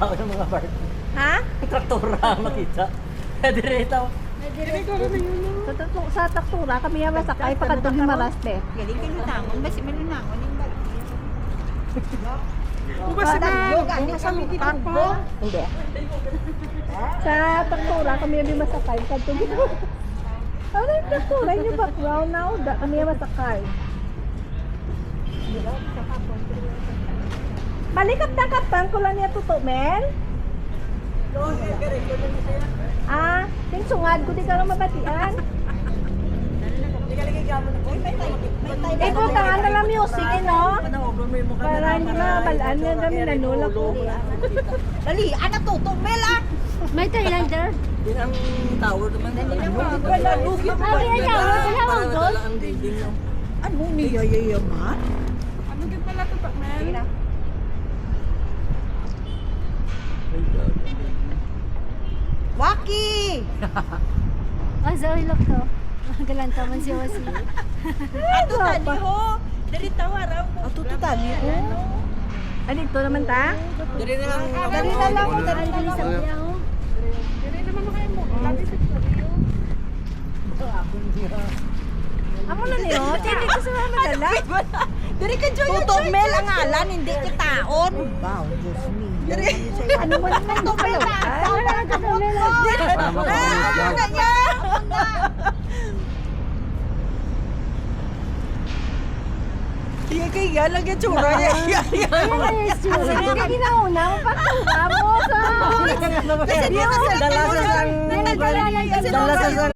tao ng mga bar. Ha? Traktura ang makita. Direta. Sa taktura kami yung masakay pagkatong himaraste. Galing ka lutangon, basi malunangon yung balik. Bukas sa lutak po. Hindi. Sa taktura kami yung masakay pagkatong himaraste. Ano yung taktura yung background now? Kami yung masakay. Balikat na kaptan ko lang niya tuto, men? Ah, ting sungad ko di ka lang mabatian. Eh, po, tangan na lang music, eh, no? Para hindi mabalaan nga kami nanula ko. Dali, anak to, tumel ah! May Thailander? Yun ang tower naman. Wala, lugi mo. Sabi ang tower, wala ang doon? Ang building no. Ano niyayayaman? Ano yung pala ito, men? Waki! Ah, sorry lang to. Galanta man si Wasi. Ato tali ho! Dari tawaraw mo. Ato to tali ho? Ah, dito naman ta? Dari na lang. Dari na lang ho, dari na lang. Dari naman kayo mo. Lagi sa studio. Ako na niyo, hindi ko sa madala. Dari ka Joy. Tutomel ang ngalan, hindi ka taon. Wow, Diyos me. Ano mo naman ito kayo? Wala na tutumel. Ano niya? Iya kaya lang yung tsura niya. Hindi ginauna mo pa mo sa... Dalasas ang